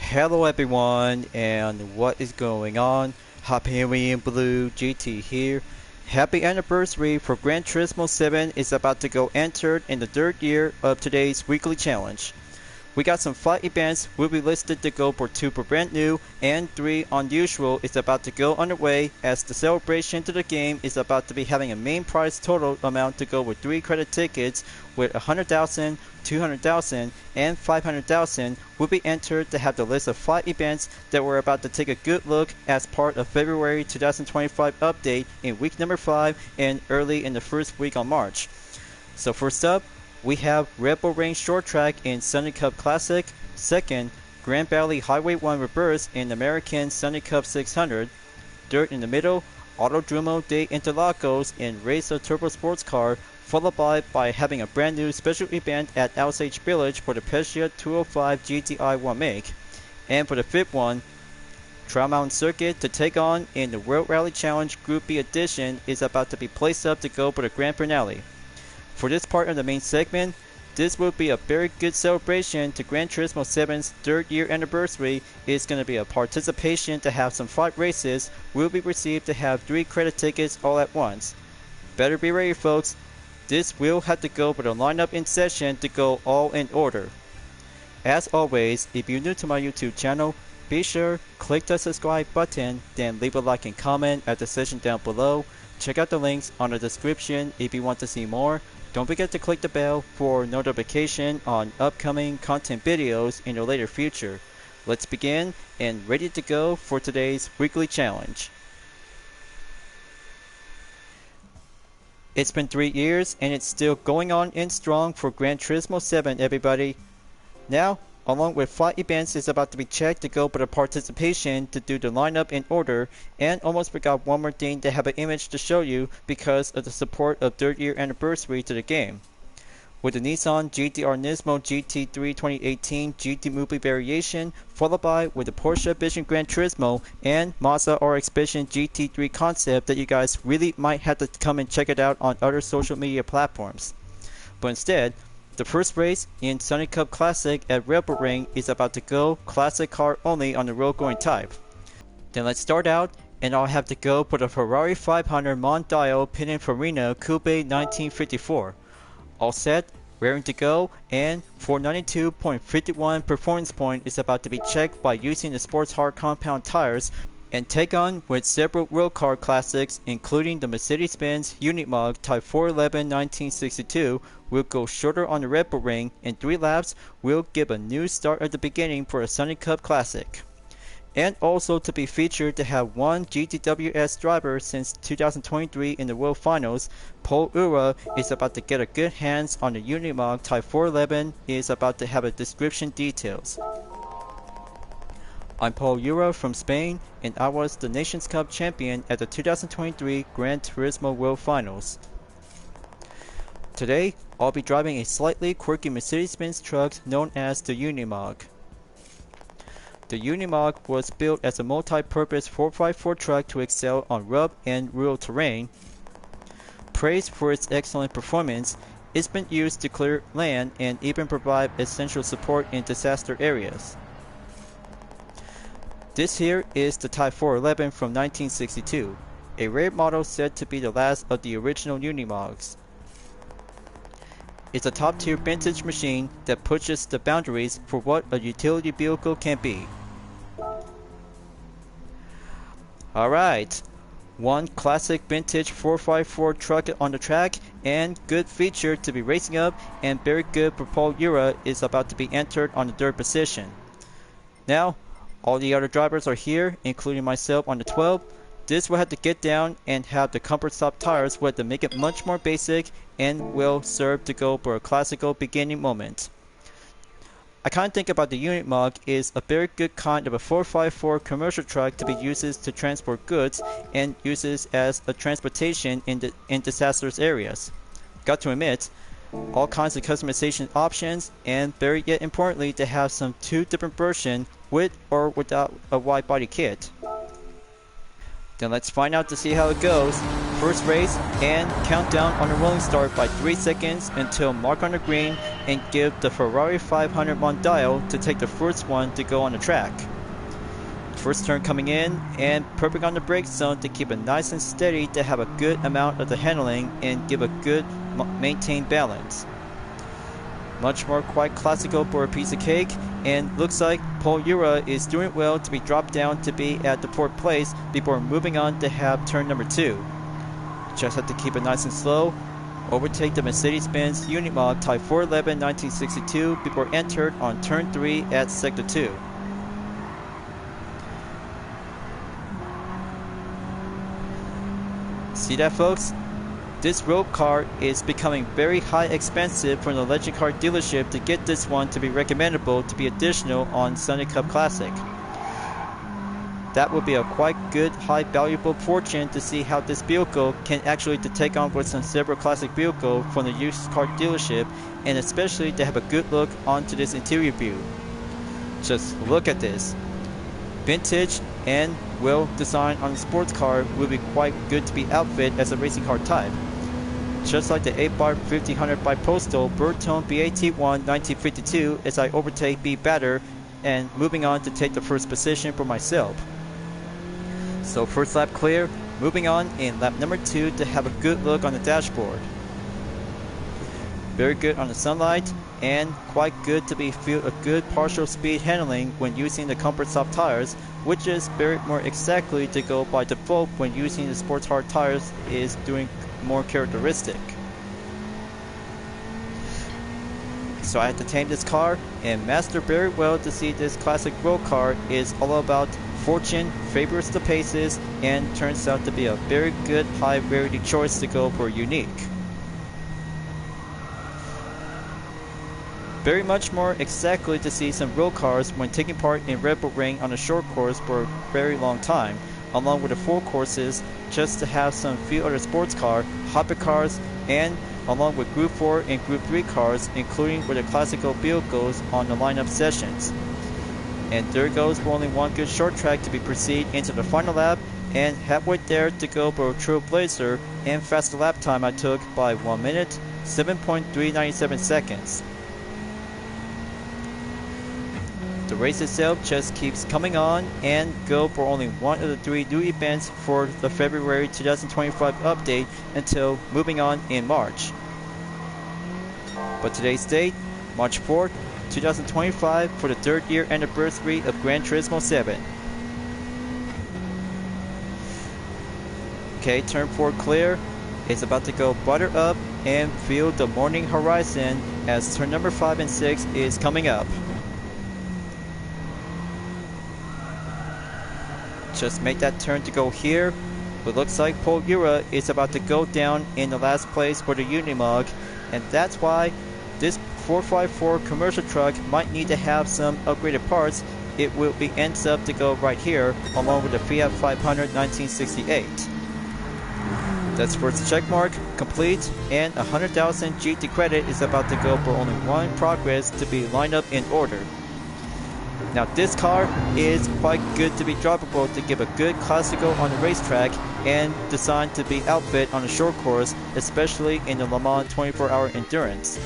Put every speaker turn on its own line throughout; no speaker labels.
Hello everyone, and what is going on? Hyperion-Blue-GT here. Happy anniversary for Gran Turismo 7 is about to go entered in the third year of today's weekly challenge. We got some flight events will be listed to go for 2 for brand new and 3 unusual is about to go underway as the celebration to the game is about to be having a main prize total amount to go with 3 credit tickets with 100,000, 200,000 and 500,000 will be entered to have the list of flight events that we're about to take a good look as part of February 2025 update in week number 5 and early in the first week on March. So first up, we have Red Bull Ring Short Track in Sunny Cup Classic. Second, Grand Valley Highway 1 Reverse in American Sunny Cup 600. Third in the middle, Autodromo de Interlagos in Race of Turbo Sports Car, followed by having a brand new special event at Osage Village for the Pescia 205 GTI 1 make. And for the fifth one, Trial Mountain Circuit to take on in the World Rally Challenge Group B edition is about to be placed up to go for the grand finale. For this part of the main segment, this will be a very good celebration to Gran Turismo 7's 3rd year anniversary. It's going to be a participation to have some 5 races will be received to have 3 credit tickets all at once. Better be ready folks, this will have to go with a lineup in session to go all in order. As always, if you're new to my YouTube channel, be sure click the subscribe button, then leave a like and comment at the section down below. Check out the links on the description if you want to see more. Don't forget to click the bell for notification on upcoming content videos in the later future. Let's begin and ready to go for today's weekly challenge. It's been 3 years and it's still going on and strong for Gran Turismo 7 everybody. Now, along with flight events is about to be checked to go for the participation to do the lineup in order, and almost forgot one more thing to have an image to show you because of the support of 3rd year anniversary to the game. With the Nissan GT-R Nismo GT3 2018 GT Movie variation, followed by with the Porsche Vision Gran Turismo and Mazda RX Vision GT3 concept that you guys really might have to come and check it out on other social media platforms. But instead, the first race in Sunny Cup Classic at Red Bull Ring is about to go classic car only on the road going type. Then let's start out, and I'll have to go for the Ferrari 500 Mondeo Pininfarina Coupe 1954. All set, raring to go, and 492.51 performance point is about to be checked by using the Sports Hard compound tires and take on with several road car classics including the Mercedes-Benz Unimog Type 411 1962 will go shorter on the Red Bull Ring and 3 laps will give a new start at the beginning for a Sunny Cup Classic. And also to be featured to have one GTWS driver since 2023 in the World Finals, Paul Ura is about to get a good hands on the Unimog Type 411 is about to have a description details. I'm Paul Ura from Spain, and I was the Nations Cup champion at the 2023 Gran Turismo World Finals. Today, I'll be driving a slightly quirky Mercedes-Benz truck known as the Unimog. The Unimog was built as a multi-purpose 4x4 truck to excel on rough and rural terrain. Praised for its excellent performance, it's been used to clear land and even provide essential support in disaster areas. This here is the Type 411 from 1962, a rare model said to be the last of the original Unimogs. It's a top tier vintage machine that pushes the boundaries for what a utility vehicle can be. Alright, one classic vintage 4x4 truck on the track and good feature to be racing up, and very good for Paul Ura is about to be entered on the 3rd position. Now, all the other drivers are here, including myself on the 12. This will have to get down and have the comfort stop tires with to make it much more basic and will serve to go for a classical beginning moment. I kind of think about the Unimog is a very good kind of a 4x4 commercial truck to be used to transport goods and uses as a transportation in disastrous areas. Got to admit, all kinds of customization options, and very yet importantly to have some 2 different versions with or without a wide body kit. Then let's find out to see how it goes. First race and countdown on a rolling start by 3 seconds until mark on the green and give the Ferrari 500 Mondial to take the first one to go on the track. First turn coming in and perfect on the brake zone to keep it nice and steady to have a good amount of the handling and give a good maintained balance. Much more quite classical for a piece of cake, and looks like Paul Ura is doing well to be dropped down to be at the 4th place before moving on to have turn number 2. Just have to keep it nice and slow. Overtake the Mercedes-Benz Unimog Type 411 1962 before entered on turn 3 at sector 2. See that, folks? This road car is becoming very high expensive for the Legend Car dealership to get this one to be recommendable to be additional on Sunday Cup Classic. That would be a quite good high valuable fortune to see how this vehicle can actually to take on with some several classic vehicle from the used car dealership, and especially to have a good look onto this interior view. Just look at this. Vintage and well designed on the sports car will be quite good to be outfit as a racing car type. Just like the 8-bar 1500 by Postal Bertone BAT1 1952 as I overtake B Batter and moving on to take the first position for myself. So first lap clear, moving on in lap number 2 to have a good look on the dashboard. Very good on the sunlight and quite good to be feel a good partial speed handling when using the Comfort Soft tires, which is very more exactly to go by default when using the sports hard tires is doing more characteristic. So I had to tame this car and master very well to see this classic road car is all about fortune favors the paces and turns out to be a very good high rarity choice to go for unique. Very much more exactly to see some road cars when taking part in Red Bull Ring on a short course for a very long time, along with the 4 courses just to have some few other sports car, hypercars, and along with Group 4 and Group 3 cars, including with the classical vehicles on the lineup sessions. And there goes for only one good short track to be proceed into the final lap, and halfway there to go for a Trailblazer, and faster lap time I took by 1 minute, 7.397 seconds. The race itself just keeps coming on and go for only one of the 3 new events for the February 2025 update until moving on in March. But today's date, March 4th, 2025 for the 3rd year anniversary of Gran Turismo 7. Okay, turn 4 clear. It's about to go butter up and feel the morning horizon as turn number 5 and 6 is coming up. Just make that turn to go here, but looks like Paul Ura is about to go down in the last place for the Unimog, and that's why this 454 commercial truck might need to have some upgraded parts. It will be ends up to go right here along with the Fiat 500 1968. That's first checkmark complete, and 100,000 GT credit is about to go for only one progress to be lined up in order. Now this car is quite good to be droppable to give a good classical on the racetrack and designed to be outfit on a short course, especially in the Le Mans 24-hour endurance.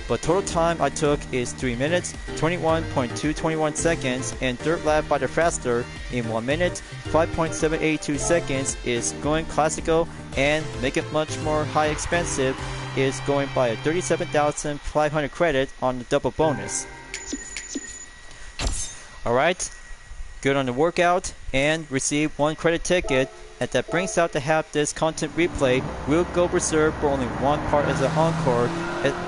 But total time I took is 3 minutes, 21.221 seconds, and third lap by the faster in 1 minute, 5.782 seconds is going classical, and make it much more high expensive is going by a 37,500 credit on the double bonus. Alright, good on the workout and receive 1 credit ticket, and that brings out to have this content replay will go reserved for only one part as an encore,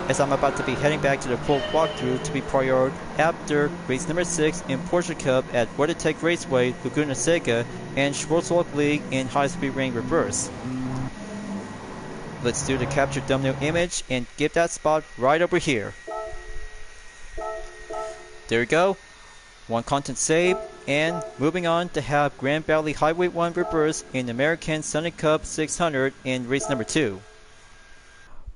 as I'm about to be heading back to the full walkthrough to be priored after race number 6 in Porsche Cup at WeatherTech Raceway, Laguna Seca, and Schwarzwald League in High Speed Ring Reverse. Let's do the capture thumbnail image and give that spot right over here. There we go. 1 content save, and moving on to have Grand Valley Highway 1 reverse in American Sunday Cup 600 in race number 2.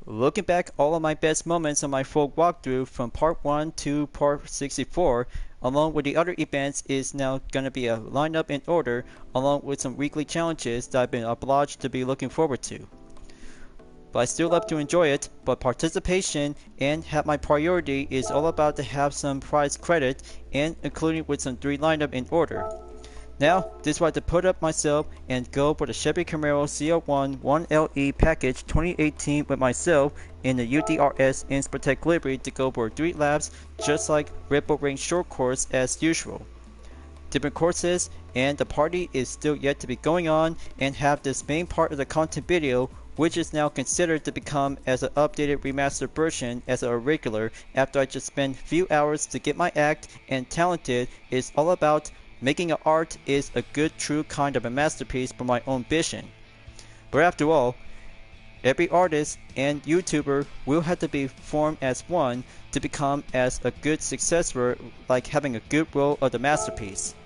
Looking back all of my best moments on my full walkthrough from part 1 to part 64, along with the other events, is now going to be a lineup in order, along with some weekly challenges that I've been obliged to be looking forward to. But I still love to enjoy it, but participation and have my priority is all about to have some prize credit and including with some 3 lineup in order. Now, this is why I have to put up myself and go for the Chevy Camaro CL1 1LE package 2018 with myself in the UDRS Inspirtech Livery to go for 3 laps just like Red Bull Ring short course as usual. Different courses, and the party is still yet to be going on, and have this main part of the content video, which is now considered to become as an updated remastered version as a regular after I just spent few hours to get my act and talented, is all about making an art is a good true kind of a masterpiece for my own vision. But after all, every artist and YouTuber will have to be formed as one to become as a good successor, like having a good role of the masterpiece.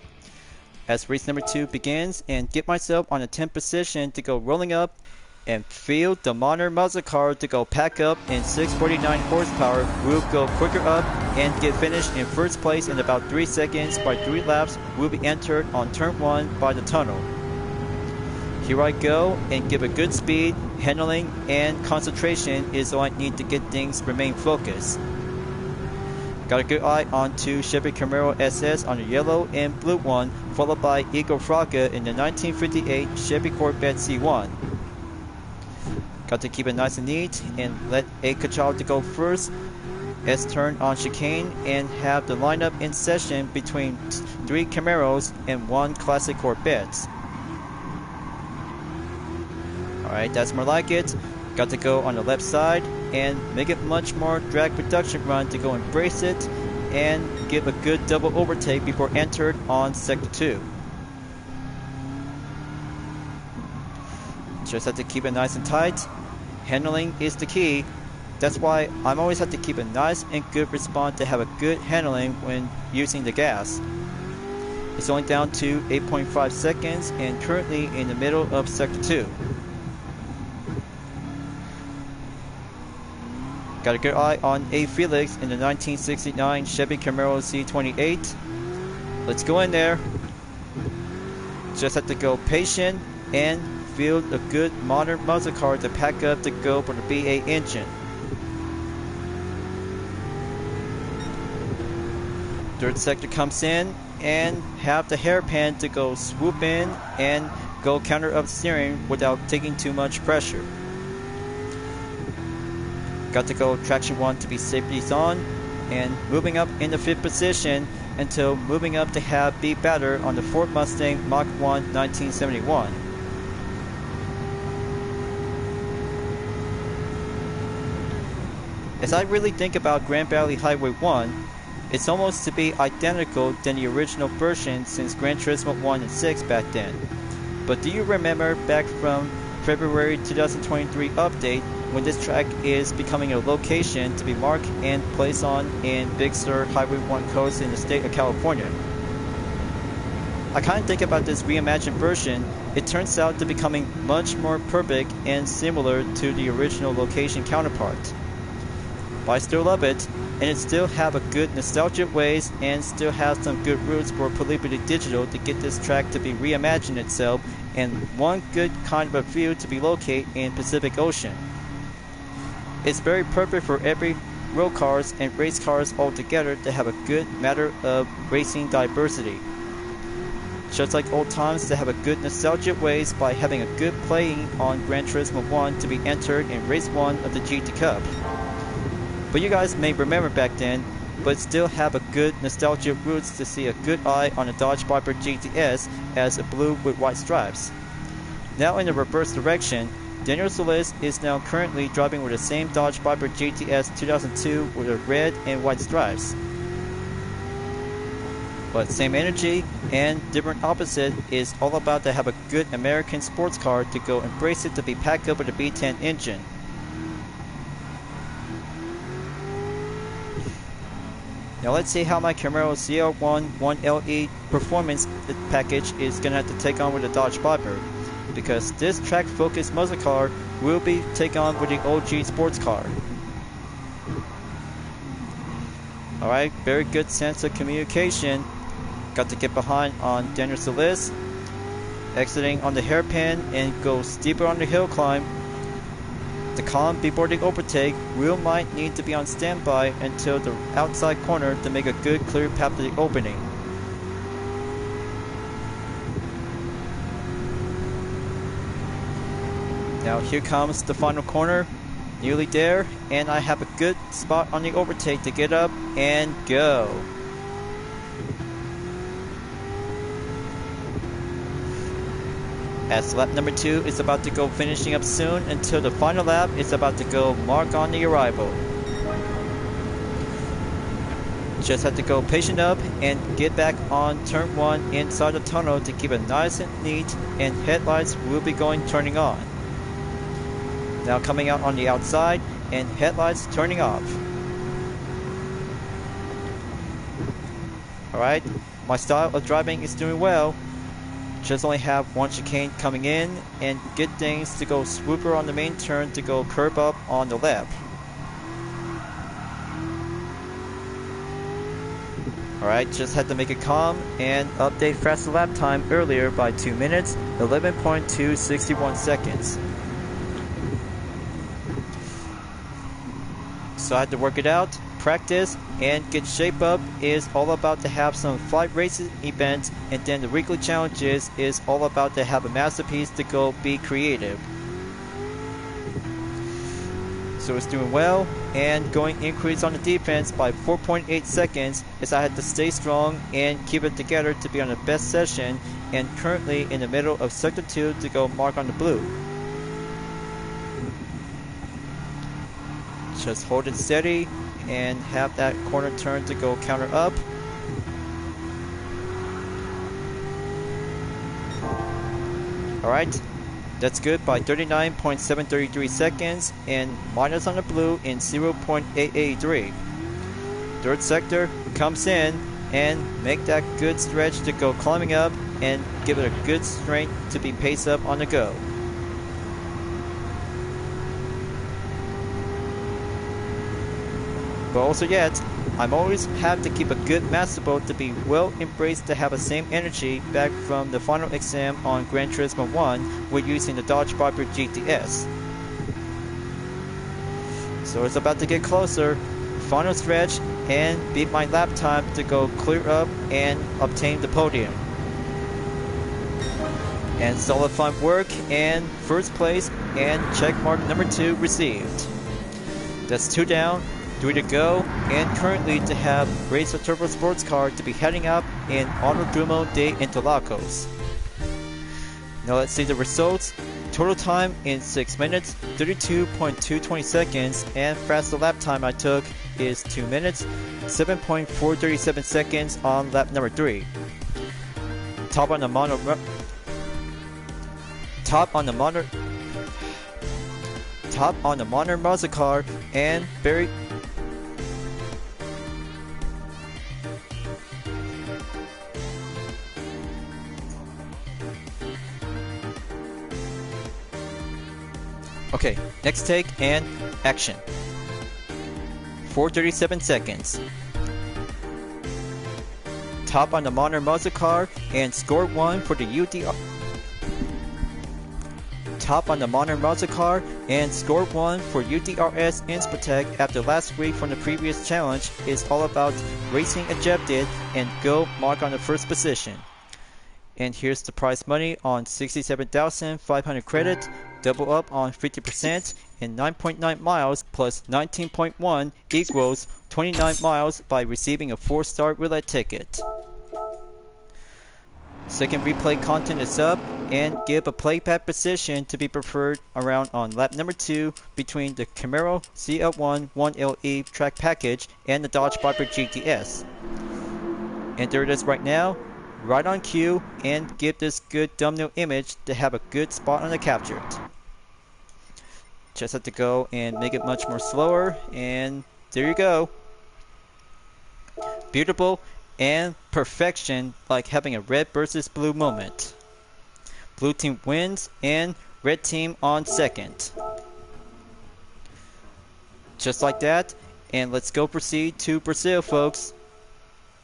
As race number 2 begins, and get myself on a 10th position to go rolling up and feel the modern muscle car to go pack up in 649 horsepower will go quicker up and get finished in first place in about 3 seconds by 3 laps will be entered on turn 1 by the tunnel. Here I go and give a good speed, handling and concentration is all I need to get things remain focused. Got a good eye onto Chevy Camaro SS on the yellow and blue one, followed by Igor Fraga in the 1958 Chevy Corvette C1. Got to keep it nice and neat and let a Kachal to go first, S-turn on chicane, and have the lineup in session between 3 Camaros and 1 classic Corvette. Alright, that's more like it. Got to go on the left side and make it much more drag reduction run to go embrace it and give a good double overtake before entered on sector 2. Just have to keep it nice and tight. Handling is the key. That's why I'm always have to keep a nice and good response to have a good handling when using the gas. It's only down to 8.5 seconds and currently in the middle of sector 2. Got a good eye on A. Felix in the 1969 Chevy Camaro C28. Let's go in there. Just have to go patient and field a good modern muscle car to pack up to go for the V8 engine. Third sector comes in and have the hairpin to go swoop in and go counter up steering without taking too much pressure. Got to go traction 1 to be safeties on and moving up in the 5th position until moving up to have be better on the Ford Mustang Mach 1 1971. As I really think about Grand Valley Highway 1, it's almost to be identical than the original version since Gran Turismo 1 and 6 back then. But do you remember back from February 2023 update when this track is becoming a location to be marked and placed on in Big Sur Highway 1 coast in the state of California? I kind of think about this reimagined version, it turns out to becoming much more perfect and similar to the original location counterpart. But I still love it, and it still have a good nostalgic ways and still has some good roots for Polypity Digital to get this track to be reimagined itself and one good kind of a view to be located in Pacific Ocean. It's very perfect for every road cars and race cars all together to have a good matter of racing diversity. Just like old times to have a good nostalgic ways by having a good playing on Gran Turismo 1 to be entered in race 1 of the GT Cup. But you guys may remember back then, but still have a good nostalgic roots to see a good eye on a Dodge Viper GTS as a blue with white stripes. Now in the reverse direction, Daniel Solis is now currently driving with the same Dodge Viper GTS 2002 with the red and white stripes. But same energy and different opposite is all about to have a good American sports car to go embrace it to be packed up with a V10 engine. Now let's see how my Camaro CL1 1LE performance package is going to have to take on with the Dodge Viper. because this track-focused muscle car will be taken on with the OG sports car. Alright, very good sense of communication. Got to get behind on Daniel Solis, exiting on the hairpin and go steeper on the hill climb. To calm before the overtake, Will might need to be on standby until the outside corner to make a good clear path to the opening. Now here comes the final corner, nearly there, and I have a good spot on the overtake to get up and go. As lap number 2 is about to go finishing up soon until the final lap is about to go mark on the arrival. Just have to go patient up and get back on turn 1 inside the tunnel to keep it nice and neat, and headlights will be going turning on. Now coming out on the outside and headlights turning off. Alright, my style of driving is doing well. Just only have one chicane coming in and get things to go swooper on the main turn to go curb up on the left. Alright, just had to make it calm and update faster lap time earlier by 2 minutes, 11.261 seconds. So I had to work it out, practice, and get shape up. Is all about to have some flight racing events, and then the weekly challenges is all about to have a masterpiece to go be creative. So it's doing well, and going increase on the defense by 4.8 seconds as I had to stay strong and keep it together to be on the best session, and currently in the middle of sector 2 to go mark on the blue. Just hold it steady and have that corner turn to go counter up. Alright, that's good by 39.733 seconds, and minus on the blue in 0.883. Third sector comes in and make that good stretch to go climbing up and give it a good strength to be pace up on the go. But also yet, I'm always have to keep a good master boat to be well embraced to have the same energy back from the final exam on Gran Turismo 1 with using the Dodge Viper GTS. So it's about to get closer, final stretch, and beat my lap time to go clear up and obtain the podium. And solid fun work and first place and check mark number 2 received. That's 2 down. 3 to go, and currently to have Race a Turbo Sports Car to be heading up in Autódromo de Interlagos. Now let's see the results. Total time in 6 minutes, 32.220 seconds, and fastest lap time I took is 2 minutes, 7.437 seconds on lap number 3. Top on the modern muscle car, and very Okay, next take and action. 4:37 seconds. Top on the modern muscle car and score 1 for the UDR. Top on the modern muscle car and score 1 for UDRS Inspotec after last week from the previous challenge is all about racing ejected and go mark on the first position. And here's the prize money on 67,500 credit, double up on 50%, and 9.9 miles plus 19.1 equals 29 miles by receiving a 4-star roulette ticket. Second replay content is up, and give a playback position to be preferred around on lap number 2 between the Camaro CL1 1LE track package and the Dodge Viper GTS. And there it is right now, right on cue, and give this good thumbnail image to have a good spot on the captured. Just have to go and make it much more slower, and there you go. Beautiful and perfection, like having a red versus blue moment. Blue team wins and red team on second. Just like that, and let's go proceed to Brazil, folks.